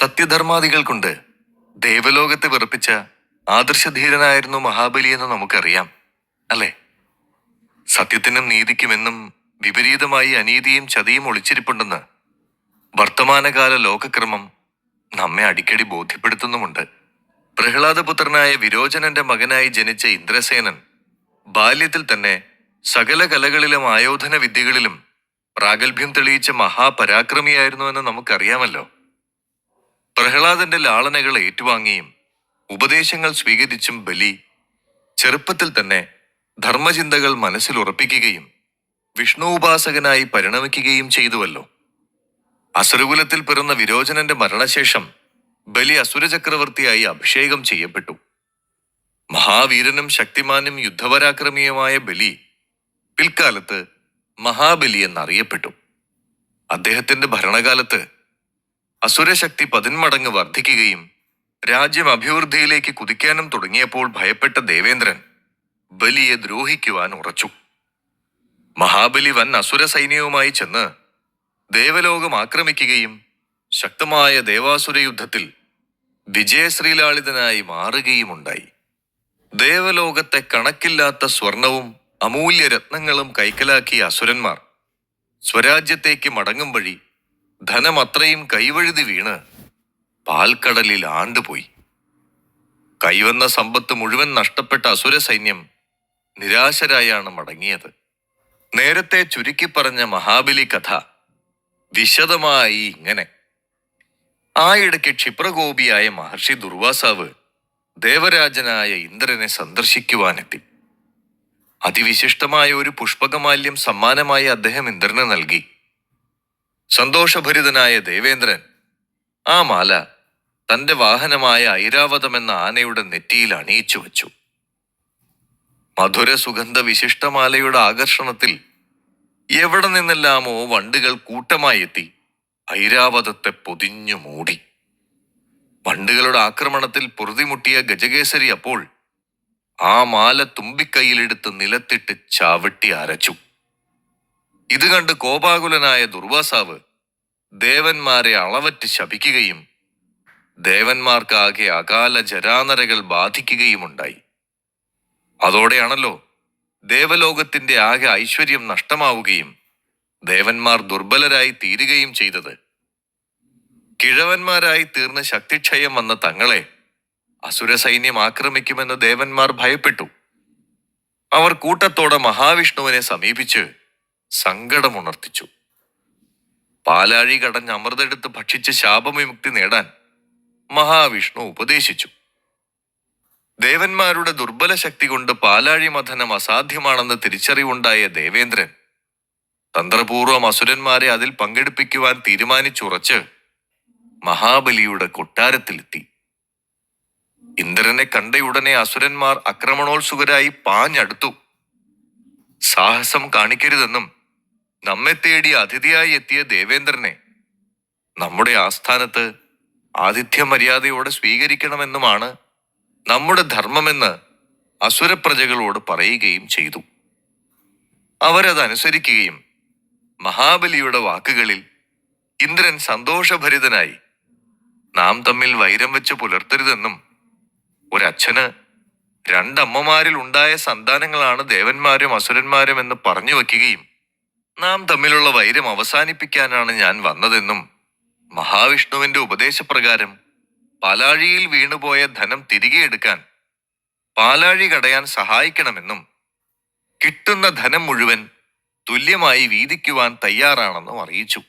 സത്യധർമാദികൾ കൊണ്ട് ദേവലോകത്തെ വെറുപ്പിച്ച ആദർശധീരനായിരുന്നു മഹാബലി എന്ന് നമുക്കറിയാം, അല്ലേ? സത്യത്തിനും നീതിക്കുമെന്നും വിപരീതമായി അനീതിയും ചതിയും ഒളിച്ചിരിപ്പുണ്ടെന്ന് വർത്തമാനകാല ലോകക്രമം നമ്മെ അടിക്കടി ബോധ്യപ്പെടുത്തുന്നുമുണ്ട്. പ്രഹ്ലാദപുത്രനായ വിരോചനന്റെ മകനായി ജനിച്ച ഇന്ദ്രസേനൻ ബാല്യത്തിൽ തന്നെ സകല കലകളിലും ആയോധന വിദ്യകളിലും പ്രാഗൽഭ്യം തെളിയിച്ച മഹാപരാക്രമിയായിരുന്നുവെന്ന് നമുക്കറിയാമല്ലോ. പ്രഹ്ലാദന്റെ ലാളനകൾ ഏറ്റുവാങ്ങിയും ഉപദേശങ്ങൾ സ്വീകരിച്ചും ബലി ചെറുപ്പത്തിൽ തന്നെ ധർമ്മചിന്തകൾ മനസ്സിൽ ഉറപ്പിക്കുകയും വിഷ്ണു ഉപാസകനായി പരിണമിക്കുകയും ചെയ്തുവല്ലോ. അസുരകുലത്തിൽ പിറന്ന വിരോചനന്റെ മരണശേഷം ബലി അസുരചക്രവർത്തിയായി അഭിഷേകം ചെയ്യപ്പെട്ടു. മഹാവീരനും ശക്തിമാനും യുദ്ധപരാക്രമിയുമായ ബലി പിൽക്കാലത്ത് മഹാബലി എന്നറിയപ്പെട്ടു. അദ്ദേഹത്തിന്റെ ഭരണകാലത്ത് അസുരശക്തി 10 മടങ്ങ് വർദ്ധിക്കുകയും രാജ്യം അഭിവൃദ്ധിയിലേക്ക് കുതിക്കാനും തുടങ്ങിയപ്പോൾ ഭയപ്പെട്ട ദേവേന്ദ്രൻ ബലിയെ ദ്രോഹിക്കുവാൻ ഉറച്ചു. മഹാബലി വൻ അസുര സൈന്യവുമായി ചെന്ന് ദേവലോകം ആക്രമിക്കുകയും ശക്തമായ ദേവാസുര യുദ്ധത്തിൽ വിജയശ്രീലാളിതനായി മാറുകയുമുണ്ടായി. ദേവലോകത്തെ കണക്കില്ലാത്ത സ്വർണവും അമൂല്യ രത്നങ്ങളും കൈക്കലാക്കിയ അസുരന്മാർ സ്വരാജ്യത്തേക്ക് മടങ്ങും വഴി ധനമത്രയും കൈവഴുതി വീണ് പാൽക്കടലിൽ ആണ്ടുപോയി. കൈവന്ന സമ്പത്ത് മുഴുവൻ നഷ്ടപ്പെട്ട അസുര സൈന്യം നിരാശരായാണ് മടങ്ങിയത്. നേരത്തെ ചുരുക്കി പറഞ്ഞ മഹാബലി കഥ വിശദമായി ഇങ്ങനെ: ആയിടയ്ക്ക് ക്ഷിപ്രകോപിയായ മഹർഷി ദുർവാസാവ് ദേവരാജനായ ഇന്ദ്രനെ സന്ദർശിക്കുവാനെത്തി. അതിവിശിഷ്ടമായ ഒരു പുഷ്പകമാല്യം സമ്മാനമായി അദ്ദേഹം ഇന്ദ്രന് നൽകി. സന്തോഷഭരിതനായ ദേവേന്ദ്രൻ ആ മാല തന്റെ വാഹനമായ ഐരാവതം എന്ന ആനയുടെ നെറ്റിയിൽ അണിയിച്ചു വച്ചു. മധുര സുഗന്ധ വിശിഷ്ടമാലയുടെ ആകർഷണത്തിൽ എവിടെ നിന്നെല്ലാമോ വണ്ടുകൾ കൂട്ടമായി എത്തി ഐരാവതത്തെ പൊതിഞ്ഞു മൂടി. വണ്ടുകളുടെ ആക്രമണത്തിൽ പൊറുതിമുട്ടിയ ഗജകേസരി അപ്പോൾ ആ മാല തുമ്പിക്കൈയിലെടുത്ത് നിലത്തിട്ട് ചവിട്ടി അരച്ചു. ഇത് കണ്ട് കോപാകുലനായ ദുർവാസാവ് ദേവന്മാരെ അളവറ്റ് ശപിക്കുകയും ദേവന്മാർക്കാകെ അകാല ജരാനരകൾ ബാധിക്കുകയുമുണ്ടായി. അതോടെയാണല്ലോ ദേവലോകത്തിന്റെ ആകെ ഐശ്വര്യം നഷ്ടമാവുകയും ദേവന്മാർ ദുർബലരായി തീരുകയും ചെയ്തത്. കിഴവന്മാരായി തീർന്ന് ശക്തിക്ഷയം വന്ന തങ്ങളെ അസുര സൈന്യം ആക്രമിക്കുമെന്ന് ദേവന്മാർ ഭയപ്പെട്ടു. അവർ കൂട്ടത്തോടെ മഹാവിഷ്ണുവിനെ സമീപിച്ച് സങ്കടമുണർത്തിച്ചു. പാലാഴി കടഞ്ഞ് അമൃതെടുത്ത് ഭക്ഷിച്ച് ശാപവിമുക്തി നേടാൻ മഹാവിഷ്ണു ഉപദേശിച്ചു. ദേവന്മാരുടെ ദുർബല ശക്തി കൊണ്ട് പാലാഴി മഥനം അസാധ്യമാണെന്ന് തിരിച്ചറിവുണ്ടായ ദേവേന്ദ്രൻ തന്ത്രപൂർവം അസുരന്മാരെ അതിൽ പങ്കെടുപ്പിക്കുവാൻ തീരുമാനിച്ചുറച്ച് മഹാബലിയുടെ കൊട്ടാരത്തിലെത്തി. ഇന്ദ്രനെ കണ്ടയുടനെ അസുരന്മാർ ആക്രമണോത്സുകരായി പാഞ്ഞടുത്തു. സാഹസം കാണിക്കരുതെന്നും നമ്മെ തേടി അതിഥിയായി എത്തിയ ദേവേന്ദ്രനെ നമ്മുടെ ആസ്ഥാനത്ത് ആതിഥ്യ മര്യാദയോടെ സ്വീകരിക്കണമെന്നുമാണ് നമ്മുടെ ധർമ്മമെന്ന് അസുരപ്രജകളോട് പറയുകയും ചെയ്തു. അവരതനുസരിക്കുകയും മഹാബലിയുടെ വാക്കുകളിൽ ഇന്ദ്രൻ സന്തോഷഭരിതനായി നാം തമ്മിൽ വൈരം വെച്ച് പുലർത്തരുതെന്നും ഒരച്ഛന് 2 അമ്മമാരിൽ ഉണ്ടായ സന്താനങ്ങളാണ് ദേവന്മാരും അസുരന്മാരും എന്ന് പറഞ്ഞു വയ്ക്കുകയും നാം തമ്മിലുള്ള വൈരം അവസാനിപ്പിക്കാനാണ് ഞാൻ വന്നതെന്നും മഹാവിഷ്ണുവിന്റെ ഉപദേശപ്രകാരം പാലാഴിയിൽ വീണുപോയ ധനം തിരികെ എടുക്കാൻ പാലാഴി കടയാൻ സഹായിക്കണമെന്നും കിട്ടുന്ന ധനം മുഴുവൻ തുല്യമായി വീതിക്കുവാൻ തയ്യാറാണെന്നും അറിയിച്ചു.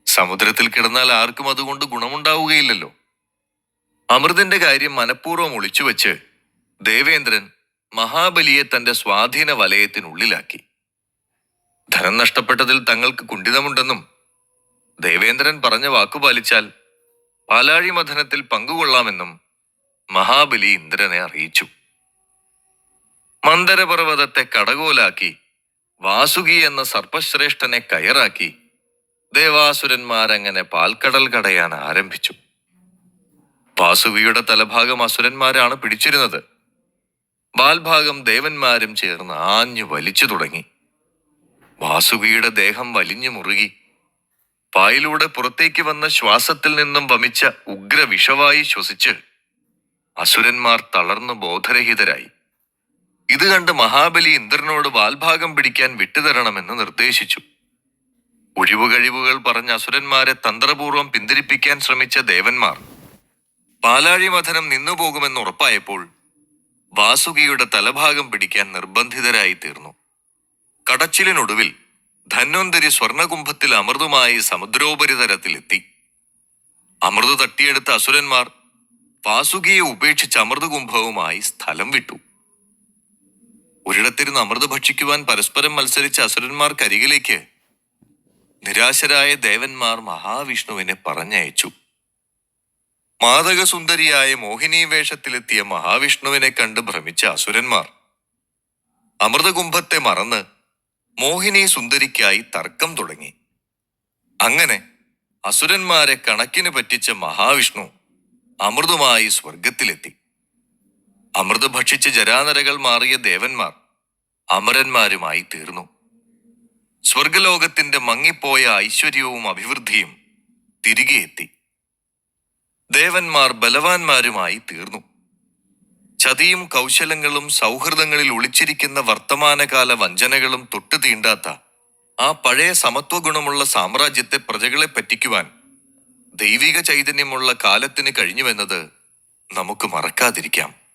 സമുദ്രത്തിൽ കിടന്നാൽ ആർക്കും അതുകൊണ്ട് ഗുണമുണ്ടാവുകയില്ലല്ലോ. അമൃതിന്റെ കാര്യം മനഃപൂർവ്വം ഒളിച്ചുവെച്ച് ദേവേന്ദ്രൻ മഹാബലിയെ തന്റെ സ്വാധീന വലയത്തിനുള്ളിലാക്കി. ധനം നഷ്ടപ്പെട്ടതിൽ തങ്ങൾക്ക് കുണ്ഠിതമുണ്ടെന്നും ദേവേന്ദ്രൻ പറഞ്ഞ വാക്കുപാലിച്ചാൽ പാലാഴി മഥനത്തിൽ പങ്കുകൊള്ളാമെന്നും മഹാബലി ഇന്ദ്രനെ അറിയിച്ചു. മന്ദരപർവ്വതത്തെ കടകോലാക്കി വാസുകി എന്ന സർപ്പശ്രേഷ്ഠനെ കയറാക്കി ദേവാസുരന്മാരങ്ങനെ പാൽക്കടൽ കടയാൻ ആരംഭിച്ചു. വാസുകിയുടെ തലഭാഗം അസുരന്മാരാണ് പിടിച്ചിരുന്നത്. വാൽഭാഗം ദേവന്മാരും ചേർന്ന് ആഞ്ഞു വലിച്ചു തുടങ്ങി. വാസുകിയുടെ ദേഹം വലിഞ്ഞു മുറുകി വായിലൂടെ പുറത്തേക്ക് വന്ന ശ്വാസത്തിൽ നിന്നും വമിച്ച ഉഗ്ര വിഷവായി ശ്വസിച്ച് അസുരന്മാർ തളർന്നു ബോധരഹിതരായി. ഇത് കണ്ട് മഹാബലി ഇന്ദ്രനോട് വാൽഭാഗം പിടിക്കാൻ വിട്ടുതരണമെന്ന് നിർദ്ദേശിച്ചു. ഒഴിവുകഴിവുകൾ പറഞ്ഞ അസുരന്മാരെ തന്ത്രപൂർവ്വം പിന്തിരിപ്പിക്കാൻ ശ്രമിച്ച ദേവന്മാർ പാലാഴിമഥനം നിന്നുപോകുമെന്ന് ഉറപ്പായപ്പോൾ വാസുകിയുടെ തലഭാഗം പിടിക്കാൻ നിർബന്ധിതരായി തീർന്നു. കടച്ചിലിനൊടുവിൽ ധന്വന്തരി സ്വർണകുംഭത്തിൽ അമൃതുമായി സമുദ്രോപരിതലത്തിലെത്തി. അമൃത് തട്ടിയെടുത്ത അസുരന്മാർ വാസുകിയെ ഉപേക്ഷിച്ച് അമൃതകുംഭവുമായി സ്ഥലം വിട്ടു. ഒരിടത്തിരുന്ന് അമൃത് ഭക്ഷിക്കുവാൻ പരസ്പരം മത്സരിച്ച അസുരന്മാർക്കരികിലേക്ക് നിരാശരായ ദേവന്മാർ മഹാവിഷ്ണുവിനെ പറഞ്ഞയച്ചു. മാതകസുന്ദരിയായ മോഹിനി വേഷത്തിലെത്തിയ മഹാവിഷ്ണുവിനെ കണ്ട് ഭ്രമിച്ച അസുരന്മാർ അമൃതകുംഭത്തെ മറന്ന് മോഹിനി സുന്ദരിക്കായി തർക്കം തുടങ്ങി. അങ്ങനെ അസുരന്മാരെ കണക്കിന് പറ്റിച്ച മഹാവിഷ്ണു അമൃതുമായി സ്വർഗത്തിലെത്തി. അമൃത് ഭക്ഷിച്ച് ജരാനരകൾ മാറിയ ദേവന്മാർ അമരന്മാരുമായി തീർന്നു. സ്വർഗലോകത്തിന്റെ മങ്ങിപ്പോയ ഐശ്വര്യവും അഭിവൃദ്ധിയും തിരികെ എത്തി. ദേവന്മാർ ബലവാന്മാരുമായി തീർന്നു. ചതിയും കൗശലങ്ങളും സൗഹൃദങ്ങളിൽ ഒളിച്ചിരിക്കുന്ന വർത്തമാനകാല വഞ്ചനകളും തൊട്ടു തീണ്ടാത്ത ആ പഴയ സമത്വഗുണമുള്ള സാമ്രാജ്യത്തെ പ്രജകളെ പറ്റിക്കുവാൻ ദൈവിക ചൈതന്യമുള്ള കാലത്തിന് കഴിഞ്ഞുവെന്നത് നമുക്ക് മറക്കാതിരിക്കാം.